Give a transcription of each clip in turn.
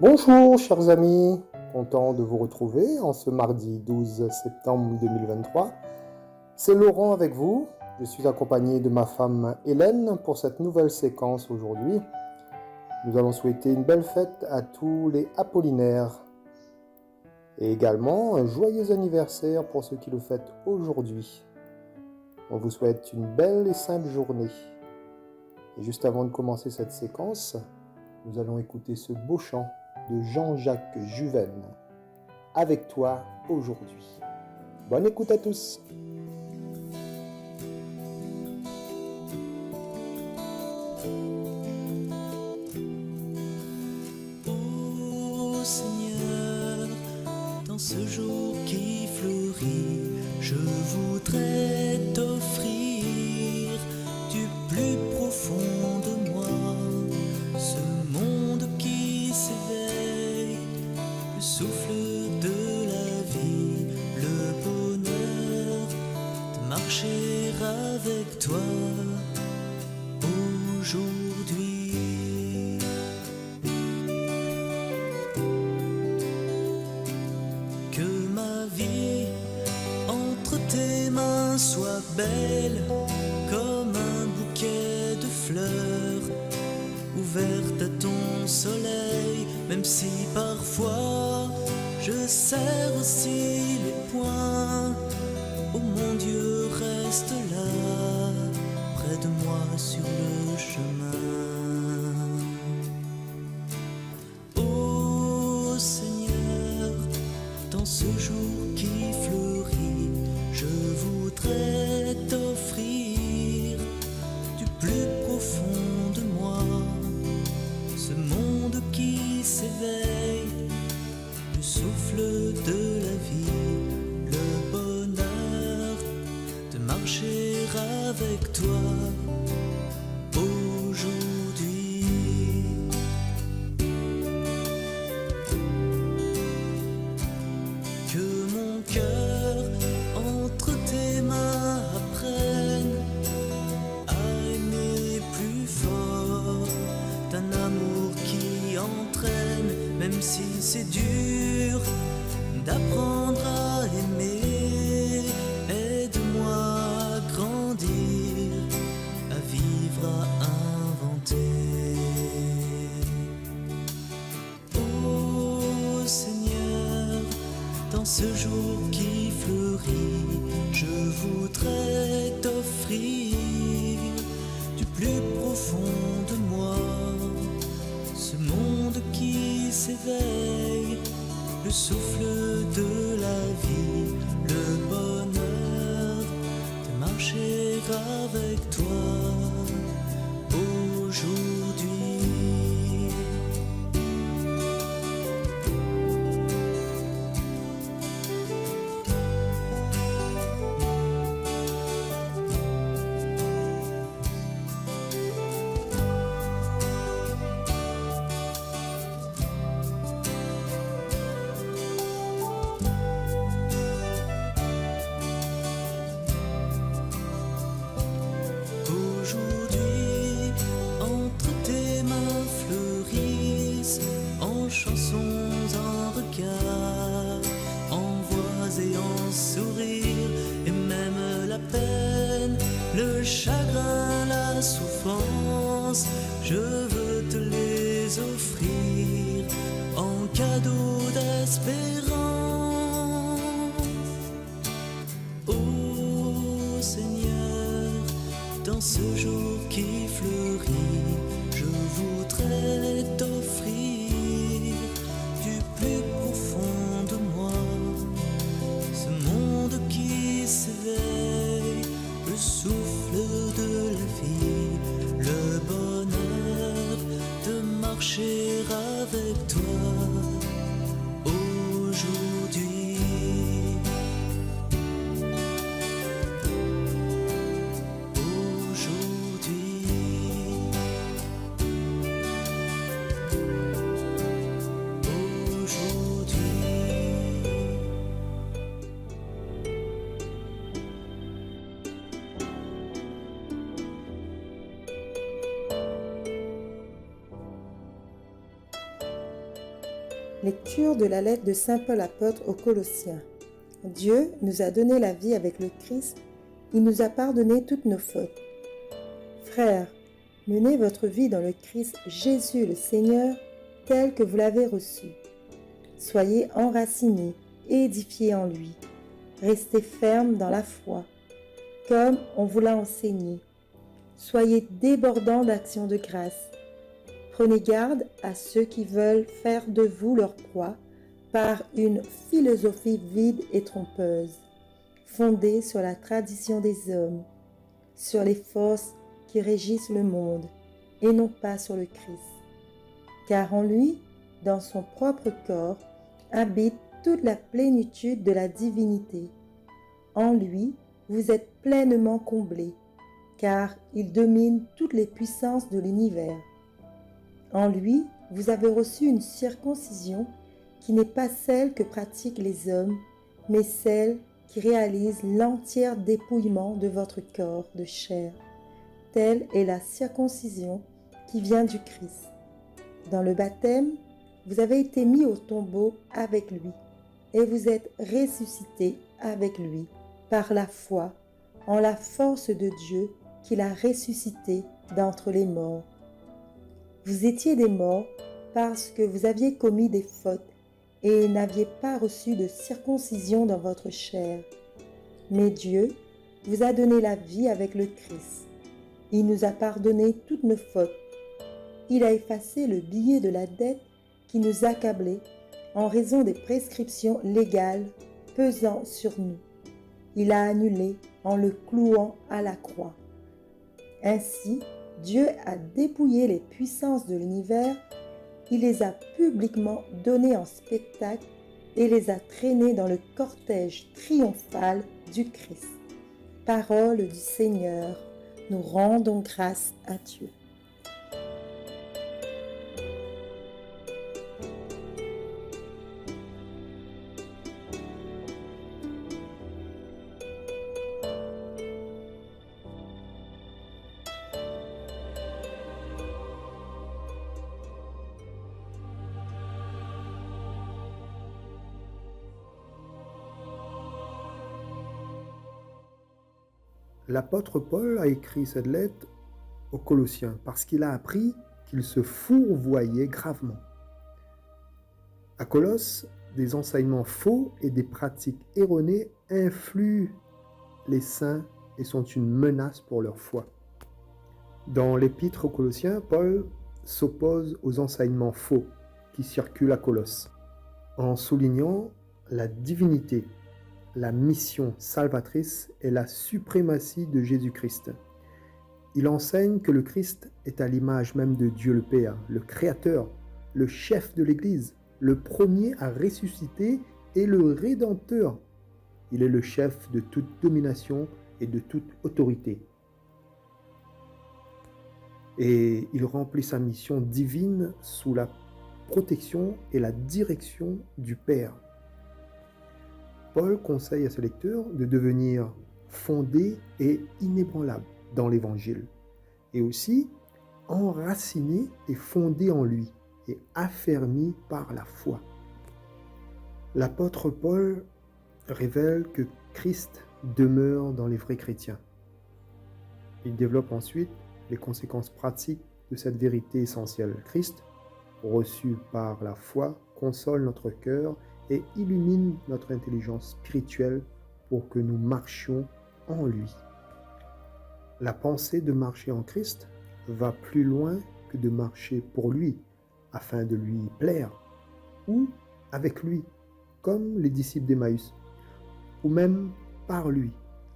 Bonjour chers amis, content de vous retrouver en ce mardi 12 septembre 2023. C'est Laurent avec vous, je suis accompagné de ma femme Hélène pour cette nouvelle séquence aujourd'hui. Nous allons souhaiter une belle fête à tous les Apollinaires et également un joyeux anniversaire pour ceux qui le fêtent aujourd'hui. On vous souhaite une belle et sainte journée. Et juste avant de commencer cette séquence, nous allons écouter ce beau chant de Jean-Jacques Juven, avec toi aujourd'hui. Bonne écoute à tous. Ô Seigneur, dans ce jour qui fleurit, je voudrais t'offrir du plus profond de moi ce monde qui s'éveille, le souffle de la vie, le bonheur de marcher avec toi aujourd'hui. Que ma vie entre tes mains soit belle comme un bouquet de fleurs ouverte à ton soleil, même si parfois je serre aussi les poings. Oh mon Dieu, reste là, près de moi sur le chemin. Oh Seigneur, dans ce jour qui fleurit, je voudrais t'offrir du plus profond de moi ce monde qui s'éveille, le souffle de la vie, le bonheur de marcher avec toi aujourd'hui. Que mon cœur entre tes mains apprenne à aimer plus fort, d'un amour qui entraîne, même si c'est dur d'apprendre à aimer. Aide-moi à grandir, à vivre, à inventer. Oh Seigneur, dans ce jour qui fleurit, je voudrais t'offrir du plus profond de moi ce monde qui s'éveille, le souffle de la vie, le bonheur de marcher avec toi aujourd'hui. Aujourd'hui, entre tes mains fleurissent en chansons, en regards, en voix et en sourires, et même la peine, le chagrin, la souffrance, je veux te les offrir en cadeau d'espérance. Oh Seigneur, dans ce jour qui fleurit, je voudrais t'offrir du plus profond de moi ce monde qui s'éveille, le souffle de la vie, le bonheur de marcher avec toi aujourd'hui. Lecture de la lettre de Saint Paul apôtre aux Colossiens. Dieu nous a donné la vie avec le Christ, il nous a pardonné toutes nos fautes. Frères, menez votre vie dans le Christ Jésus le Seigneur, tel que vous l'avez reçu. Soyez enracinés, édifiés en lui. Restez fermes dans la foi, comme on vous l'a enseigné. Soyez débordants d'actions de grâce. Prenez garde à ceux qui veulent faire de vous leur proie par une philosophie vide et trompeuse, fondée sur la tradition des hommes, sur les forces qui régissent le monde, et non pas sur le Christ. Car en lui, dans son propre corps, habite toute la plénitude de la divinité. En lui, vous êtes pleinement comblés, car il domine toutes les puissances de l'univers. En lui, vous avez reçu une circoncision qui n'est pas celle que pratiquent les hommes, mais celle qui réalise l'entier dépouillement de votre corps de chair. Telle est la circoncision qui vient du Christ. Dans le baptême, vous avez été mis au tombeau avec lui, et vous êtes ressuscités avec lui, par la foi, en la force de Dieu qui l'a ressuscité d'entre les morts. Vous étiez des morts parce que vous aviez commis des fautes et n'aviez pas reçu de circoncision dans votre chair. Mais Dieu vous a donné la vie avec le Christ. Il nous a pardonné toutes nos fautes. Il a effacé le billet de la dette qui nous accablait en raison des prescriptions légales pesant sur nous. Il a annulé en le clouant à la croix. Ainsi, Dieu a dépouillé les puissances de l'univers, il les a publiquement données en spectacle et les a traînées dans le cortège triomphal du Christ. Parole du Seigneur, nous rendons grâce à Dieu. L'apôtre Paul a écrit cette lettre aux Colossiens parce qu'il a appris qu'ils se fourvoyaient gravement. À Colosse, des enseignements faux et des pratiques erronées influent les saints et sont une menace pour leur foi. Dans l'épître aux Colossiens, Paul s'oppose aux enseignements faux qui circulent à Colosse, en soulignant la divinité, la mission salvatrice et la suprématie de Jésus-Christ. Il enseigne que le Christ est à l'image même de Dieu le Père, le Créateur, le chef de l'Église, le premier à ressusciter et le Rédempteur. Il est le chef de toute domination et de toute autorité. Et il remplit sa mission divine sous la protection et la direction du Père. Paul conseille à ses lecteurs de devenir fondés et inébranlables dans l'Évangile, et aussi enracinés et fondés en lui, et affermis par la foi. L'apôtre Paul révèle que Christ demeure dans les vrais chrétiens. Il développe ensuite les conséquences pratiques de cette vérité essentielle. Christ, reçu par la foi, console notre cœur et illumine notre intelligence spirituelle pour que nous marchions en lui. La pensée de marcher en Christ va plus loin que de marcher pour lui, afin de lui plaire, ou avec lui, comme les disciples d'Emmaüs, ou même par lui,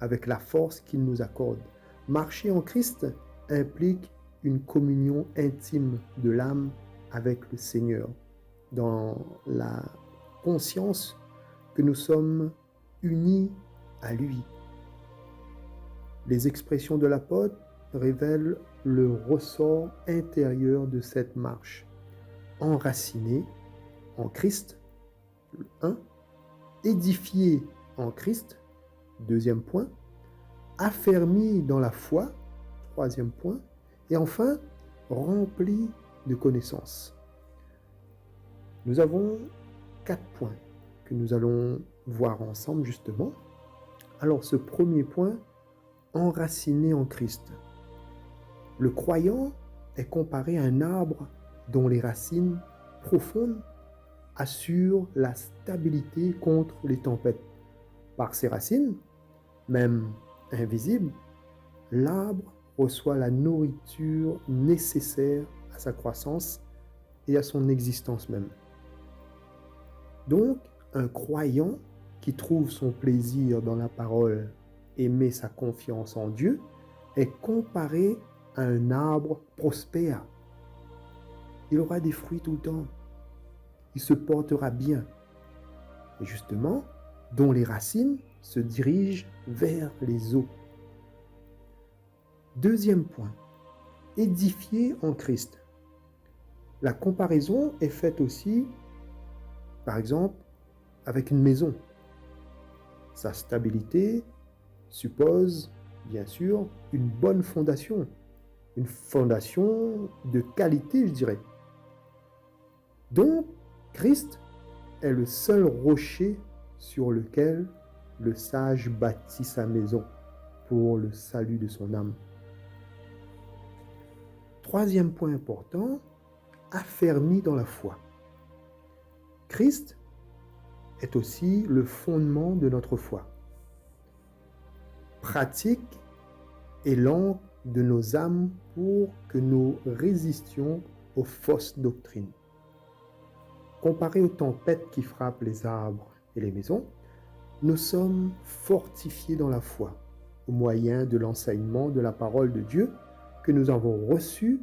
avec la force qu'il nous accorde. Marcher en Christ implique une communion intime de l'âme avec le Seigneur, dans la conscience que nous sommes unis à lui. Les expressions de l'apôtre révèlent le ressort intérieur de cette marche. Enraciné en Christ, 1. Édifié en Christ, 2e point. Affermi dans la foi, 3e point. Et enfin, rempli de connaissances. Nous avons 4 points que nous allons voir ensemble justement. Alors ce premier point, enraciné en Christ. Le croyant est comparé à un arbre dont les racines profondes assurent la stabilité contre les tempêtes. Par ses racines, même invisibles, l'arbre reçoit la nourriture nécessaire à sa croissance et à son existence même. Donc, un croyant qui trouve son plaisir dans la parole et met sa confiance en Dieu est comparé à un arbre prospère. Il aura des fruits tout le temps. Il se portera bien. Et justement, dont les racines se dirigent vers les eaux. Deuxième point, édifié en Christ. La comparaison est faite aussi, par exemple, avec une maison. Sa stabilité suppose, bien sûr, une bonne fondation. Une fondation de qualité, je dirais. Donc, Christ est le seul rocher sur lequel le sage bâtit sa maison pour le salut de son âme. Troisième point important, affermi dans la foi. Christ est aussi le fondement de notre foi. Pratique et l'encre de nos âmes pour que nous résistions aux fausses doctrines. Comparé aux tempêtes qui frappent les arbres et les maisons, nous sommes fortifiés dans la foi au moyen de l'enseignement de la parole de Dieu que nous avons reçu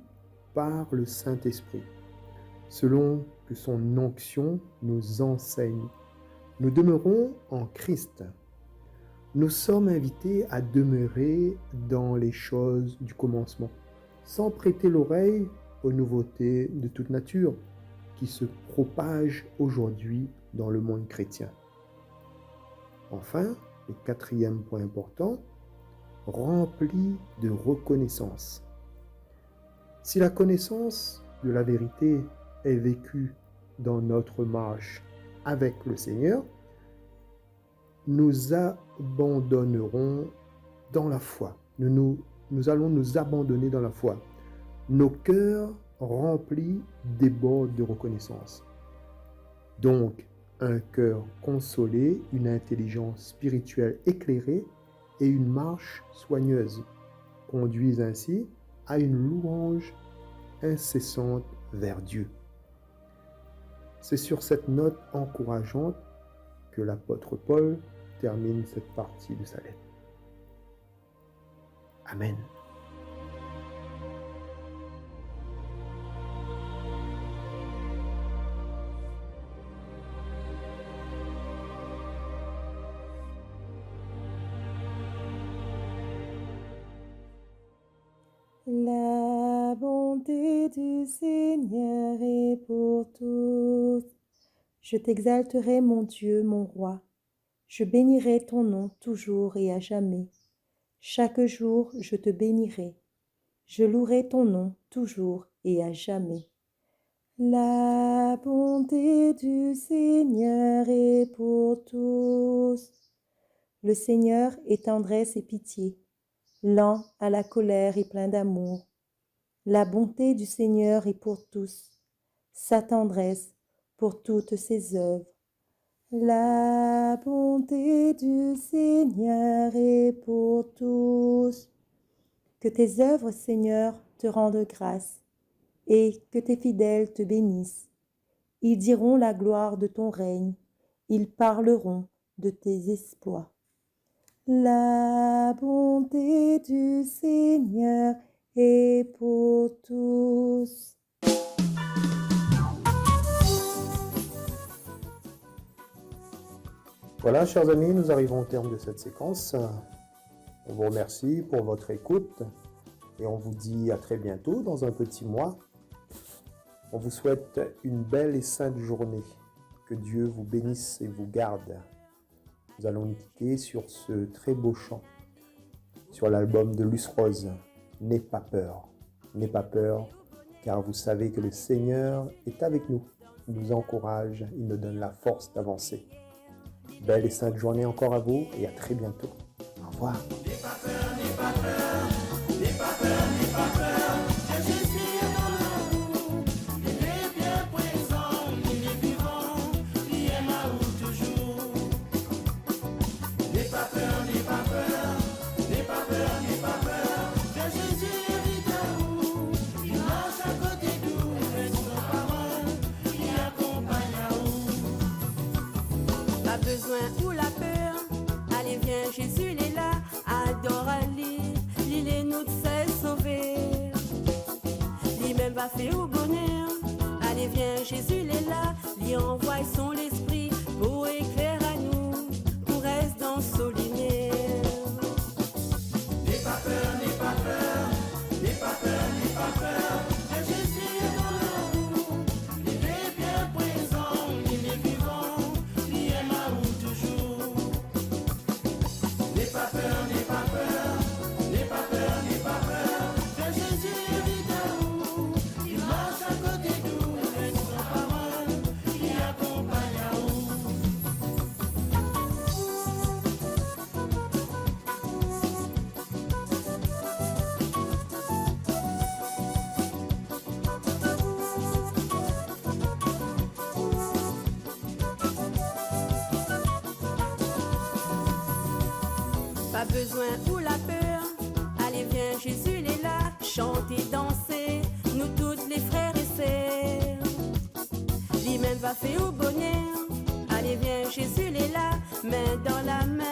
par le Saint-Esprit, selon que son onction nous enseigne. Nous demeurons en Christ. Nous sommes invités à demeurer dans les choses du commencement, sans prêter l'oreille aux nouveautés de toute nature qui se propagent aujourd'hui dans le monde chrétien. Enfin, le quatrième point important, rempli de reconnaissance. Si la connaissance de la vérité est vécue dans notre marche avec le Seigneur, nous abandonnerons dans la foi. Nous allons nous abandonner dans la foi. Nos cœurs remplis débordent de reconnaissance. Donc, un cœur consolé, une intelligence spirituelle éclairée et une marche soigneuse conduisent ainsi à une louange incessante vers Dieu. C'est sur cette note encourageante que l'apôtre Paul termine cette partie de sa lettre. Amen. La bonté du Seigneur est pour tous. Je t'exalterai, mon Dieu, mon roi. Je bénirai ton nom toujours et à jamais. Chaque jour, je te bénirai. Je louerai ton nom toujours et à jamais. La bonté du Seigneur est pour tous. Le Seigneur est tendresse et pitié, lent à la colère et plein d'amour. La bonté du Seigneur est pour tous, sa tendresse pour toutes ses œuvres. La bonté du Seigneur est pour tous. Que tes œuvres, Seigneur, te rendent grâce, et que tes fidèles te bénissent. Ils diront la gloire de ton règne, ils parleront de tes exploits. La bonté du Seigneur est pour tous. Voilà, chers amis, nous arrivons au terme de cette séquence. On vous remercie pour votre écoute et on vous dit à très bientôt dans un petit mois. On vous souhaite une belle et sainte journée. Que Dieu vous bénisse et vous garde. Nous allons nous quitter sur ce très beau chant, sur l'album de Luce Rose, « N'aie pas peur », car vous savez que le Seigneur est avec nous. il nous encourage, il nous donne la force d'avancer. Belle et sainte journée encore à vous et à très bientôt. Au revoir. Pas besoin ou la peur, allez viens, Jésus il est là, adore Ali, il est nous de se sauver. Lui-même va faire au bonheur, allez viens, Jésus il est là, lui envoie son esprit pour éclairer à nous, pour rester dans son lumière. N'aie pas peur, n'aie pas peur, n'aie pas peur, n'aie pas peur. Que Jésus est dans nous, il est bien présent, il est vivant, il aime à vous toujours. N'aie pas peur, n'aie pas peur, n'aie pas peur, n'aie pas peur. Que Jésus est à vous, il marche à côté de nous, avec sa parole, il accompagne à vous. Pas besoin ou la peur, allez viens, Jésus il est là, chantez, dansez, nous toutes les frères et sœurs. Lui-même va faire au bonheur, allez viens, Jésus il est là, main dans la main.